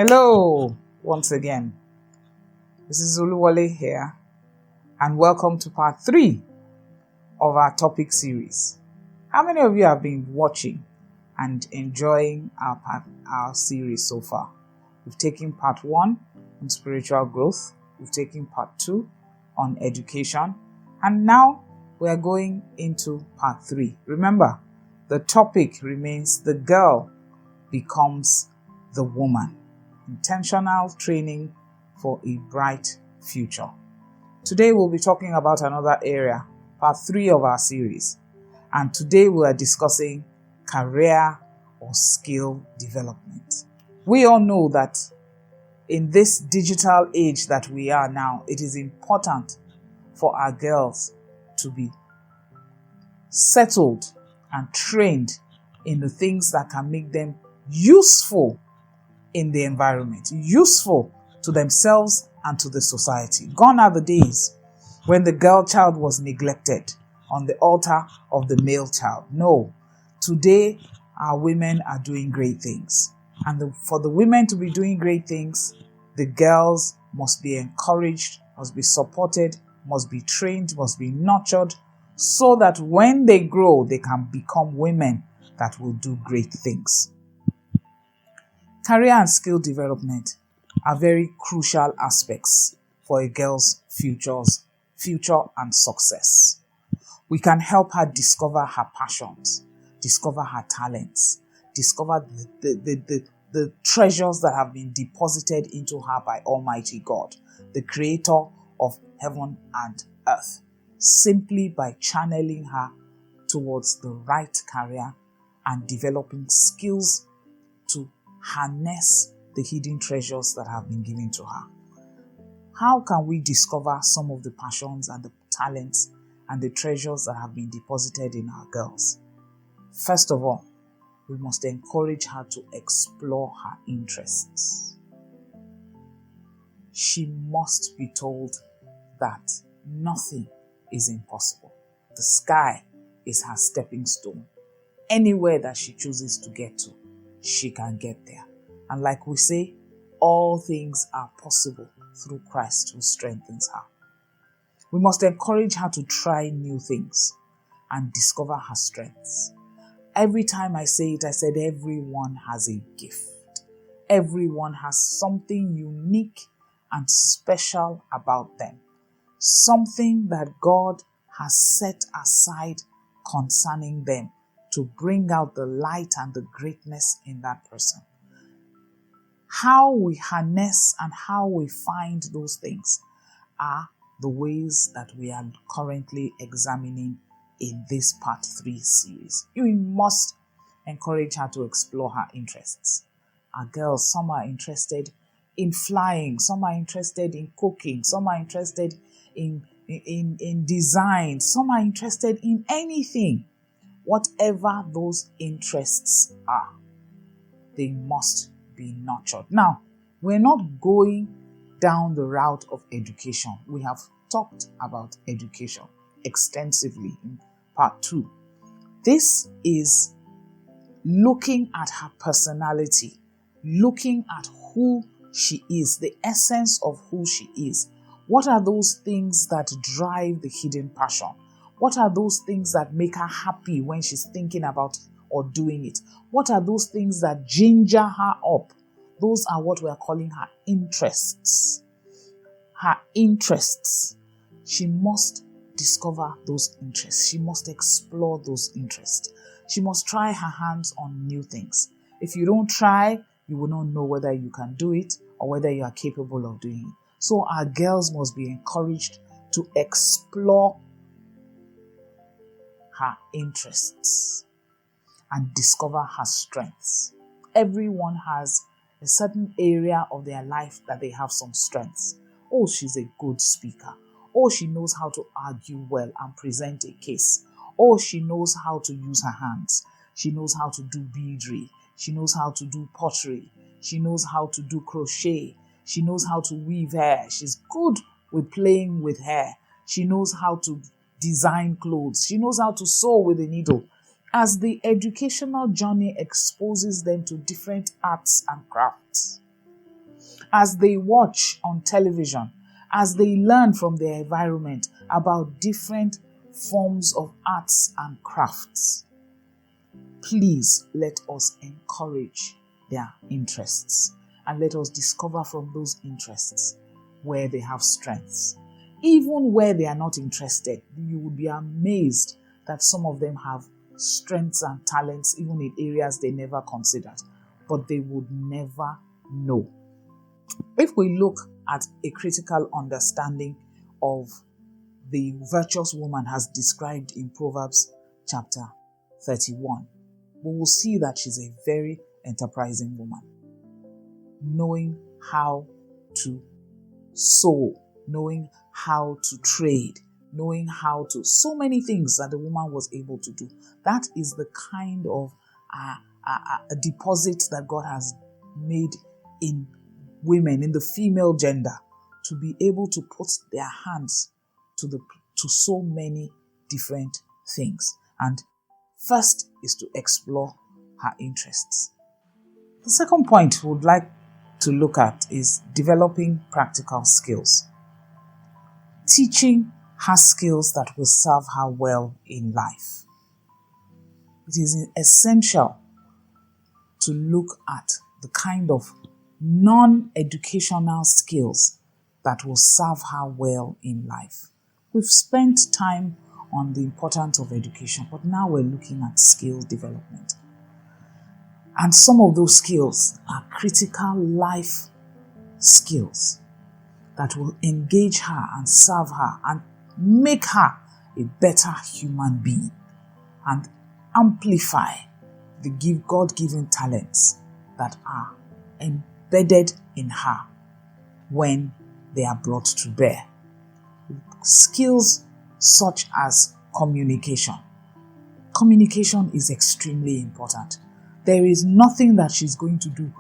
Hello, once again. This is Oluwole here, and welcome to part 3 of our topic series. How many of you have been watching and enjoying our series so far? We've taken part 1 on spiritual growth, we've taken part 2 on education, and now we are going into part 3. Remember, the topic remains the girl becomes the woman. Intentional training for a bright future. Today we'll be talking about another area, part 3 of our series. And today we are discussing career or skill development. We all know that in this digital age that we are now, it is important for our girls to be settled and trained in the things that can make them useful in the environment, useful to themselves and to the society. Gone are the days when the girl child was neglected on the altar of the male child. No, today our women are doing great things. And for the women to be doing great things, the girls must be encouraged, must be supported, must be trained, must be nurtured, so that when they grow, they can become women that will do great things. Career and skill development are very crucial aspects for a girl's future and success. We can help her discover her passions, discover her talents, discover the treasures that have been deposited into her by Almighty God, the creator of heaven and earth, simply by channeling her towards the right career and developing skills to harness the hidden treasures that have been given to her. How can we discover some of the passions and the talents and the treasures that have been deposited in our girls? First of all, we must encourage her to explore her interests. She must be told that nothing is impossible. The sky is her stepping stone. Anywhere that she chooses to get to, she can get there. And like we say, all things are possible through Christ who strengthens her. We must encourage her to try new things and discover her strengths. Every time I say it, I said everyone has a gift. Everyone has something unique and special about them. Something that God has set aside concerning them to bring out the light and the greatness in that person. How we harness and how we find those things are the ways that we are currently examining in this part 3 series. You must encourage her to explore her interests. Our girls, some are interested in flying, some are interested in cooking, some are interested in design, some are interested in anything. Whatever those interests are, they must be nurtured. Now, we're not going down the route of education. We have talked about education extensively in part 2. This is looking at her personality, looking at who she is, the essence of who she is. What are those things that drive the hidden passion? What are those things that make her happy when she's thinking about or doing it? What are those things that ginger her up? Those are what we are calling her interests. Her interests. She must discover those interests. She must explore those interests. She must try her hands on new things. If you don't try, you will not know whether you can do it or whether you are capable of doing it. So our girls must be encouraged to explore her interests and discover her strengths. Everyone has a certain area of their life that they have some strengths. Oh, she's a good speaker. Oh, she knows how to argue well and present a case. Oh, she knows how to use her hands. She knows how to do beadry. She knows how to do pottery. She knows how to do crochet. She knows how to weave hair. She's good with playing with hair. She knows how to design clothes. She knows how to sew with a needle. As the educational journey exposes them to different arts and crafts, as they watch on television, as they learn from their environment about different forms of arts and crafts. Please let us encourage their interests and let us discover from those interests where they have strengths. Even where they are not interested, you would be amazed that some of them have strengths and talents even in areas they never considered, but they would never know. If we look at a critical understanding of the virtuous woman as described in Proverbs chapter 31, we will see that she's a very enterprising woman, knowing how to sow, knowing how to trade, knowing how to, so many things that the woman was able to do. That is the kind of a deposit that God has made in women, in the female gender, to be able to put their hands to so many different things. And first is to explore her interests. The second point we would like to look at is developing practical skills. Teaching her skills that will serve her well in life. It is essential to look at the kind of non-educational skills that will serve her well in life. We've spent time on the importance of education, but now we're looking at skills development. And some of those skills are critical life skills that will engage her and serve her and make her a better human being and amplify the God-given talents that are embedded in her when they are brought to bear. Skills such as communication. Communication is extremely important. There is nothing that she's going to do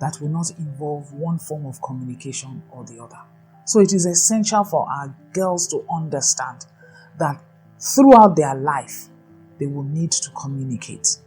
that will not involve one form of communication or the other. So it is essential for our girls to understand that throughout their life, they will need to communicate.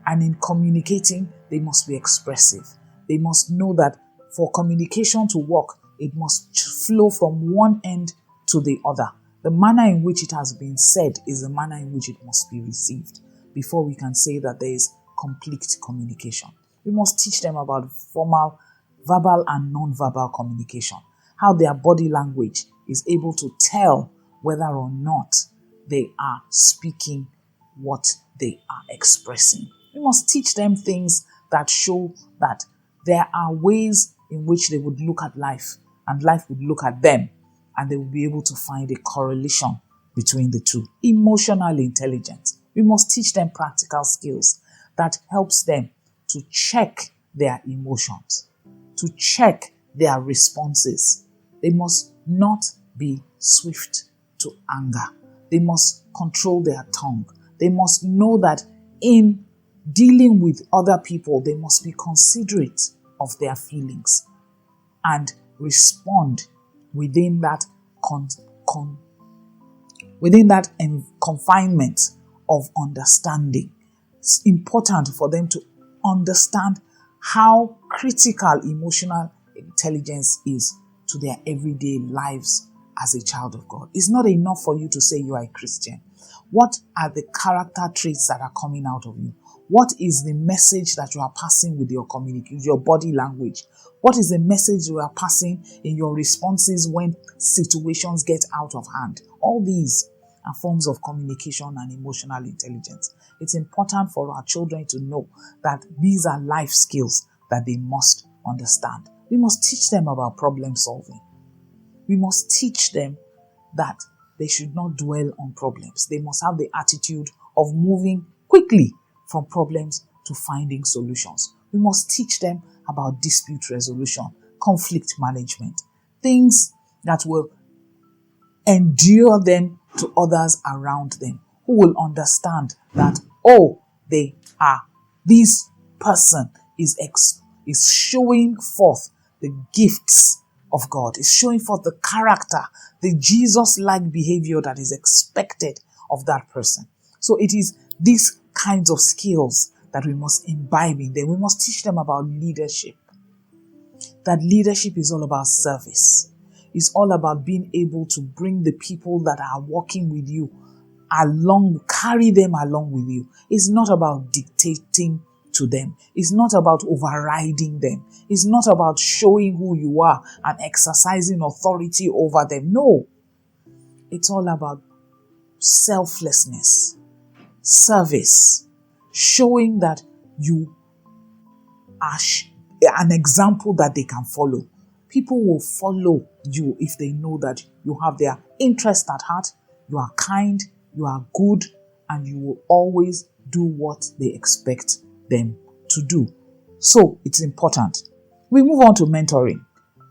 And in communicating, they must be expressive. They must know that for communication to work, it must flow from one end to the other. The manner in which it has been said is the manner in which it must be received before we can say that there is complete communication. We must teach them about formal, verbal and non-verbal communication, how their body language is able to tell whether or not they are speaking what they are expressing. We must teach them things that show that there are ways in which they would look at life and life would look at them, and they will be able to find a correlation between the two. Emotional intelligence. We must teach them practical skills that helps them to check their emotions, to check their responses. They must not be swift to anger. They must control their tongue. They must know that in dealing with other people, they must be considerate of their feelings and respond within that confinement of understanding. It's important for them to understand how critical emotional intelligence is to their everyday lives as a child of God. It's not enough for you to say you are a Christian. What are the character traits that are coming out of you? What is the message that you are passing with your communication, your body language? What is the message you are passing in your responses when situations get out of hand? All these are forms of communication and emotional intelligence. It's important for our children to know that these are life skills that they must understand. We must teach them about problem solving. We must teach them that they should not dwell on problems. They must have the attitude of moving quickly from problems to finding solutions. We must teach them about dispute resolution, conflict management, things that will endure them to others around them, who will understand that, this person is showing forth the gifts of God, is showing forth the character, the Jesus-like behavior that is expected of that person. So it is these kinds of skills that we must imbibe in them. We must teach them about leadership, that leadership is all about service. It's all about being able to bring the people that are working with you along, carry them along with you. It's not about dictating to them. It's not about overriding them. It's not about showing who you are and exercising authority over them. No. It's all about selflessness, service, showing that you are an example that they can follow. People will follow you if they know that you have their interest at heart, you are kind, you are good, and you will always do what they expect them to do. So it's important. We move on to mentoring,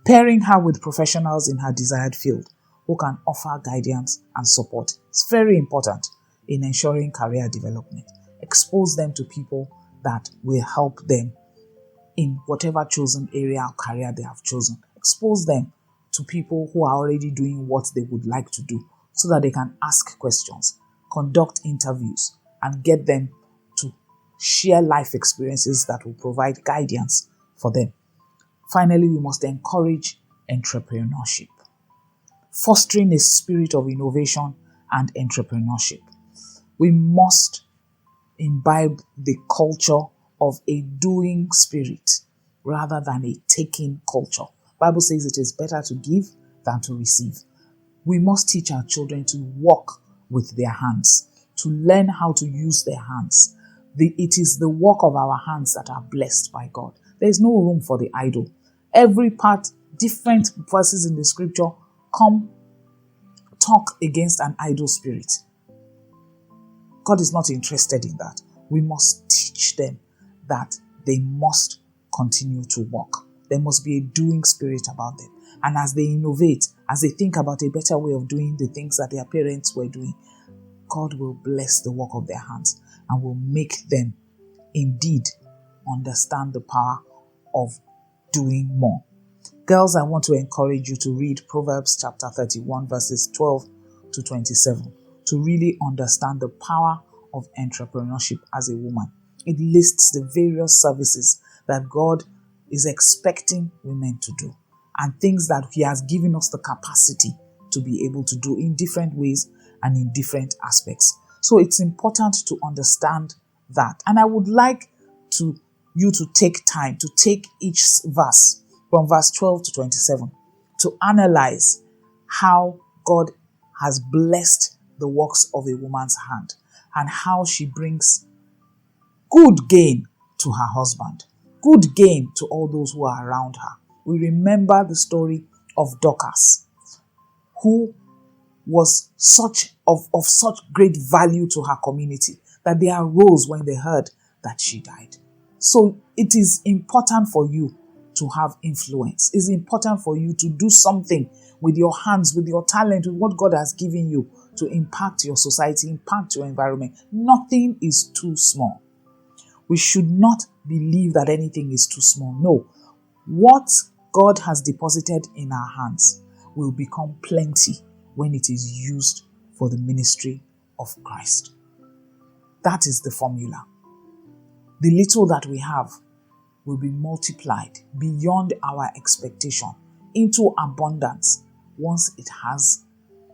pairing her with professionals in her desired field who can offer guidance and support. It's very important in ensuring career development. Expose them to people that will help them in whatever chosen area or career they have chosen. Expose them to people who are already doing what they would like to do so that they can ask questions, conduct interviews, and get them to share life experiences that will provide guidance for them. Finally, we must encourage entrepreneurship, fostering a spirit of innovation and entrepreneurship. We must imbibe the culture of a doing spirit rather than a taking culture. Bible says it is better to give than to receive. We must teach our children to work with their hands, to learn how to use their hands. It is the work of our hands that are blessed by God. There is no room for the idle. Every part, different verses in the scripture talk against an idle spirit. God is not interested in that. We must teach them that they must continue to work. There must be a doing spirit about them. And as they innovate, as they think about a better way of doing the things that their parents were doing, God will bless the work of their hands and will make them indeed understand the power of doing more. Girls, I want to encourage you to read Proverbs chapter 31 verses 12 to 27 to really understand the power of entrepreneurship as a woman. It lists the various services that God is expecting women to do and things that He has given us the capacity to be able to do in different ways and in different aspects. So it's important to understand that. And I would like you to take time to take each verse from verse 12 to 27 to analyze how God has blessed the works of a woman's hand and how she brings good gain to her husband, good gain to all those who are around her. We remember the story of Dorcas, who was of such great value to her community that they arose when they heard that she died. So it is important for you to have influence. It's important for you to do something with your hands, with your talent, with what God has given you to impact your society, impact your environment. Nothing is too small. We should not believe that anything is too small. No. What God has deposited in our hands will become plenty when it is used for the ministry of Christ. That is the formula. The little that we have will be multiplied beyond our expectation into abundance once it has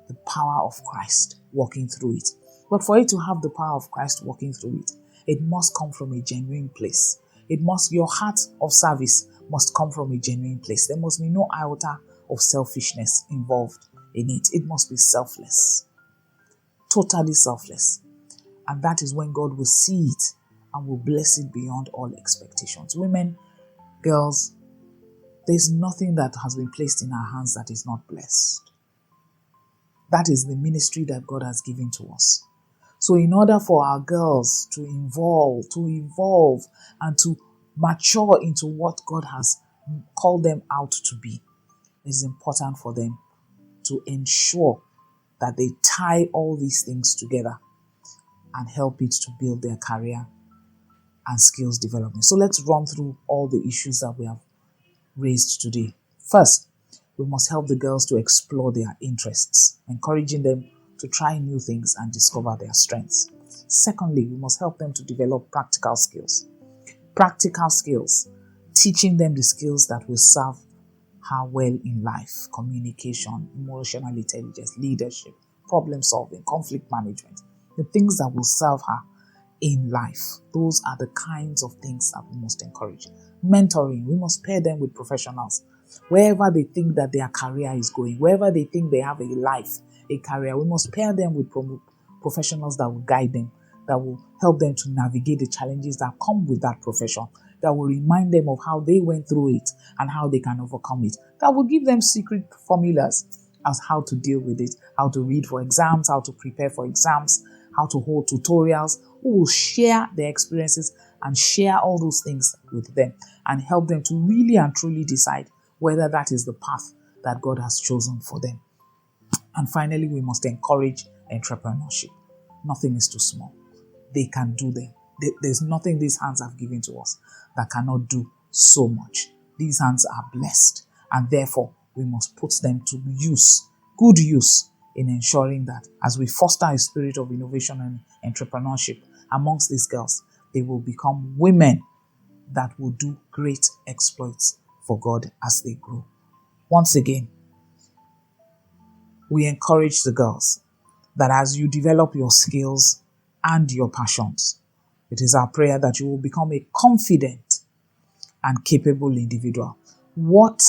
the power of Christ working through it. But for it to have the power of Christ working through it, it must come from a genuine place. Your heart of service must come from a genuine place. There must be no iota of selfishness involved in it. It must be selfless. Totally selfless. And that is when God will see it and will bless it beyond all expectations. Women, girls, there's nothing that has been placed in our hands that is not blessed. That is the ministry that God has given to us. So in order for our girls to evolve, and to mature into what God has called them out to be, it is important for them to ensure that they tie all these things together and help it to build their career and skills development. So let's run through all the issues that we have raised today. First, we must help the girls to explore their interests, encouraging them to try new things and discover their strengths. Secondly, we must help them to develop practical skills. Practical skills, teaching them the skills that will serve her well in life: communication, emotional intelligence, leadership, problem solving, conflict management, the things that will serve her in life. Those are the kinds of things that we must encourage. Mentoring, we must pair them with professionals. Wherever they think that their career is going, wherever they think they have a life, a career, we must pair them with professionals that will guide them, that will help them to navigate the challenges that come with that profession, that will remind them of how they went through it and how they can overcome it, that will give them secret formulas as how to deal with it, how to read for exams, how to prepare for exams, how to hold tutorials, who will share their experiences and share all those things with them and help them to really and truly decide whether that is the path that God has chosen for them. And finally, we must encourage entrepreneurship. Nothing is too small. They can do them. There's nothing these hands have given to us that cannot do so much. These hands are blessed, and therefore we must put them to use, good use, in ensuring that as we foster a spirit of innovation and entrepreneurship amongst these girls, they will become women that will do great exploits for God as they grow. Once again, we encourage the girls that as you develop your skills and your passions, it is our prayer that you will become a confident and capable individual. What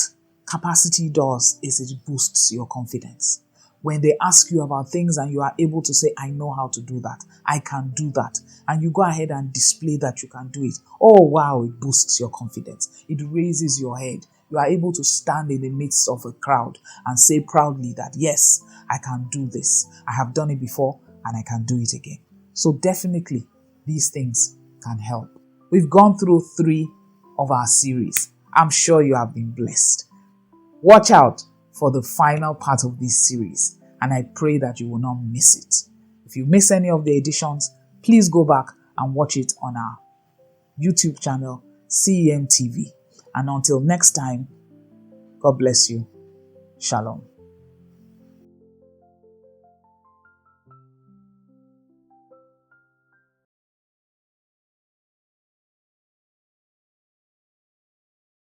capacity does is it boosts your confidence. When they ask you about things and you are able to say, I know how to do that, I can do that, and you go ahead and display that you can do it, oh wow, it boosts your confidence. It raises your head. You are able to stand in the midst of a crowd and say proudly that, yes, I can do this. I have done it before and I can do it again. So definitely, these things can help. We've gone through 3 of our series. I'm sure you have been blessed. Watch out for the final part of this series, and I pray that you will not miss it. If you miss any of the editions, please go back and watch it on our YouTube channel, CEM TV. And until next time, God bless you. Shalom.